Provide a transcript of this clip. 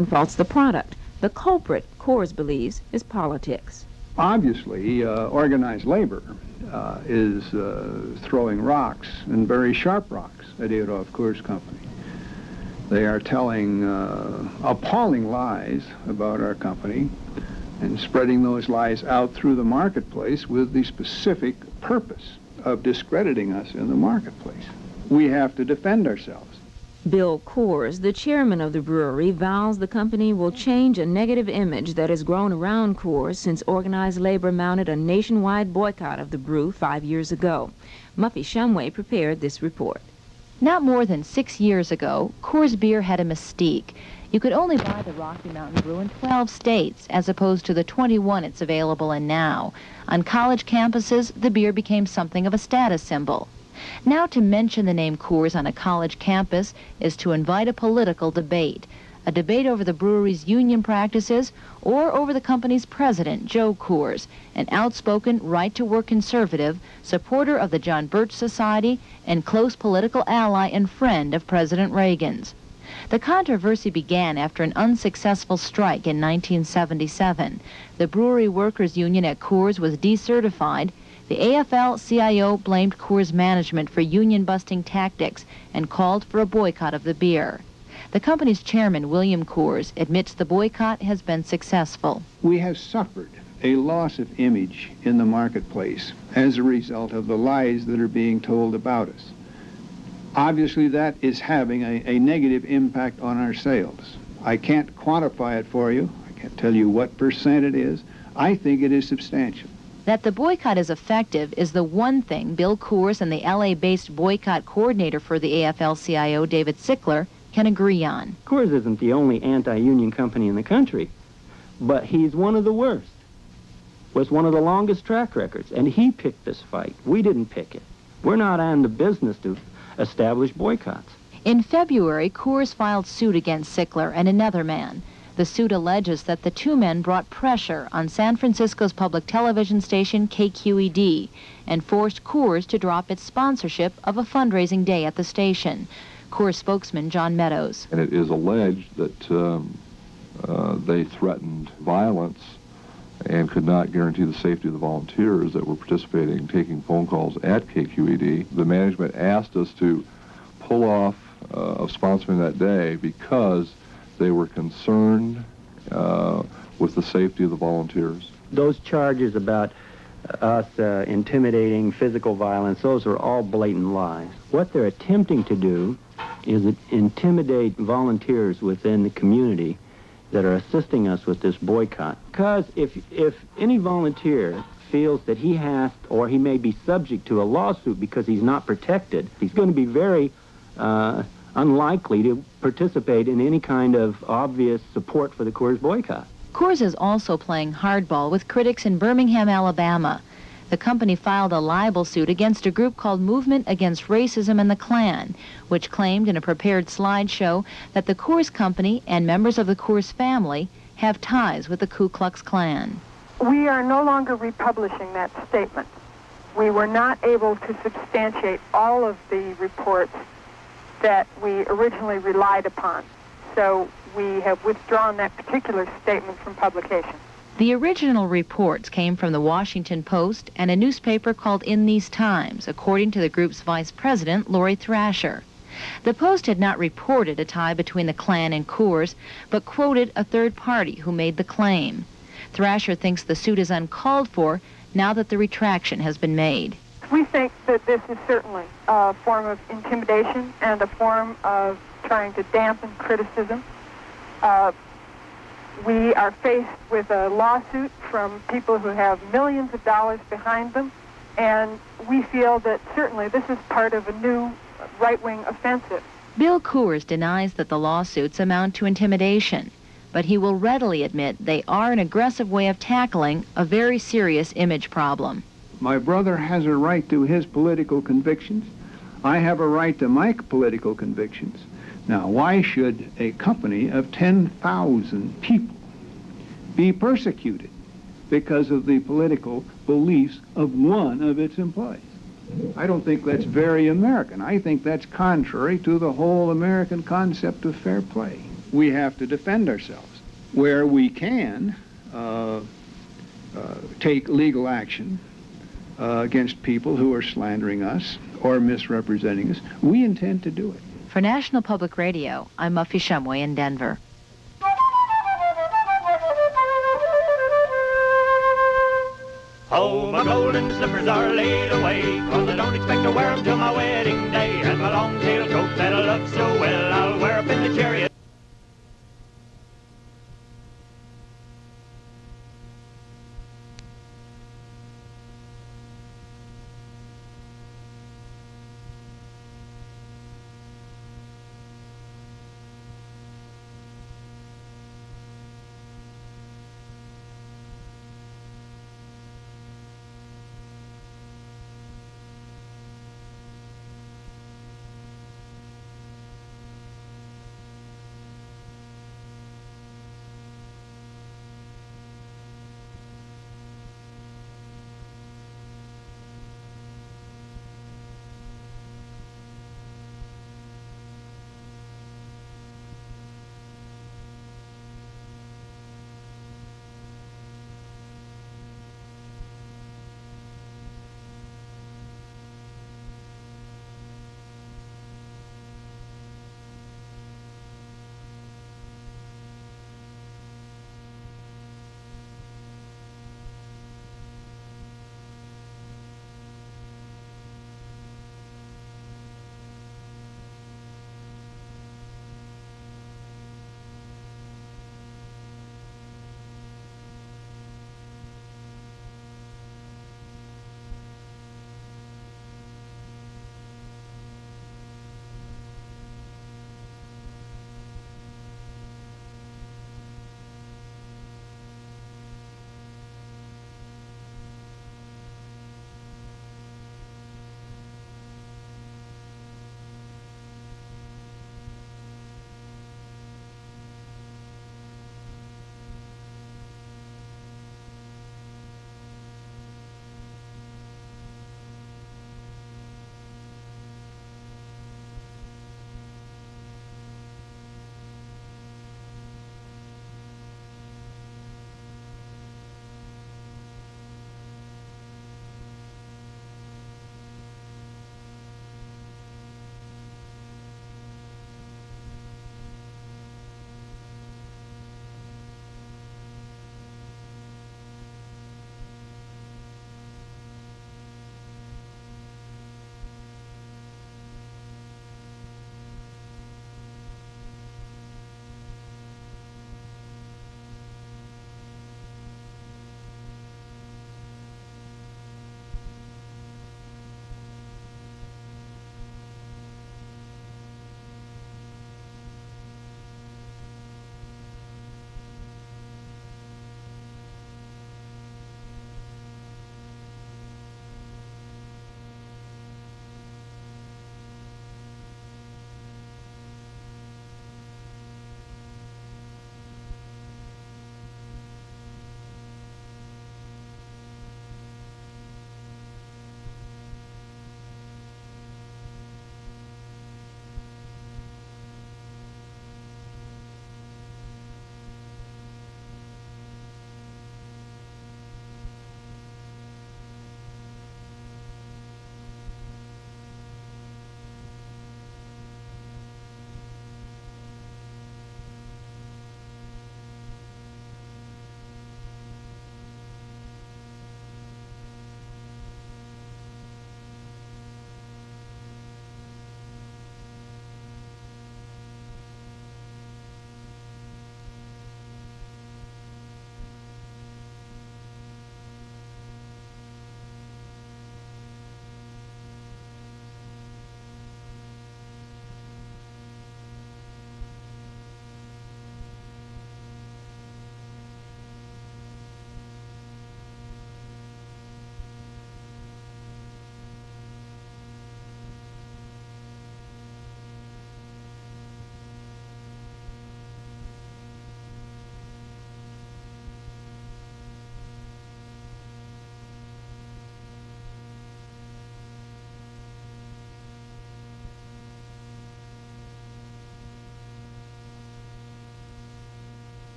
chairman faults the product. The culprit, Coors believes, is politics. Obviously, organized labor is throwing rocks, and very sharp rocks, at Adolph Coors Company. They are telling appalling lies about our company and spreading those lies out through the marketplace with the specific purpose of discrediting us in the marketplace. We have to defend ourselves. Bill Coors, the chairman of the brewery, vows the company will change a negative image that has grown around Coors since organized labor mounted a nationwide boycott of the brew 5 years ago. Muffy Shumway prepared this report. Not more than 6 years ago, Coors beer had a mystique. You could only buy the Rocky Mountain Brew in 12 states, as opposed to the 21 it's available in now. On college campuses, the beer became something of a status symbol. Now to mention the name Coors on a college campus is to invite a political debate. A debate over the brewery's union practices or over the company's president, Joe Coors, an outspoken right-to-work conservative, supporter of the John Birch Society, and close political ally and friend of President Reagan's. The controversy began after an unsuccessful strike in 1977. The brewery workers' union at Coors was decertified. The AFL-CIO blamed Coors management for union-busting tactics and called for a boycott of the beer. The company's chairman, William Coors, admits the boycott has been successful. We have suffered a loss of image in the marketplace as a result of the lies that are being told about us. Obviously, that is having a negative impact on our sales. I can't quantify it for you. I can't tell you what percent it is. I think it is substantial. That the boycott is effective is the one thing Bill Coors and the LA-based boycott coordinator for the AFL-CIO, David Sickler, can agree on. Coors isn't the only anti-union company in the country, but he's one of the worst. Was one of the longest track records, and he picked this fight. We didn't pick it. We're not in the business to establish boycotts. In February, Coors filed suit against Sickler and another man. The suit alleges that the two men brought pressure on San Francisco's public television station KQED and forced Coors to drop its sponsorship of a fundraising day at the station. Coors spokesman John Meadows. And it is alleged that they threatened violence and could not guarantee the safety of the volunteers that were participating, taking phone calls at KQED. The management asked us to pull off of sponsoring that day because they were concerned with the safety of the volunteers. Those charges about us intimidating physical violence, those are all blatant lies. What they're attempting to do is intimidate volunteers within the community that are assisting us with this boycott. Because if any volunteer feels that he has or he may be subject to a lawsuit because he's not protected, he's going to be very unlikely to participate in any kind of obvious support for the Coors boycott. Coors is also playing hardball with critics in Birmingham, Alabama. The company filed a libel suit against a group called Movement Against Racism and the Klan, which claimed in a prepared slideshow that the Coors Company and members of the Coors family have ties with the Ku Klux Klan. We are no longer republishing that statement. We were not able to substantiate all of the reports that we originally relied upon. So we have withdrawn that particular statement from publication. The original reports came from the Washington Post and a newspaper called In These Times, according to the group's vice president, Lori Thrasher. The Post had not reported a tie between the Klan and Coors, but quoted a third party who made the claim. Thrasher thinks the suit is uncalled for now that the retraction has been made. We think that this is certainly a form of intimidation and a form of trying to dampen criticism. We are faced with a lawsuit from people who have millions of dollars behind them, and we feel that certainly this is part of a new right-wing offensive. Bill Coors denies that the lawsuits amount to intimidation, but he will readily admit they are an aggressive way of tackling a very serious image problem. My brother has a right to his political convictions. I have a right to my political convictions. Now, why should a company of 10,000 people be persecuted because of the political beliefs of one of its employees? I don't think that's very American. I think that's contrary to the whole American concept of fair play. we have to defend ourselves. Where we can take legal action against people who are slandering us or misrepresenting us, we intend to do it. For National Public Radio, I'm Muffy Shumway in Denver. Oh, my golden slippers are laid away, 'cause I don't expect to wear 'em till my wedding day. And my long-tailed coat that I love so well, I'll wear up in the chariot.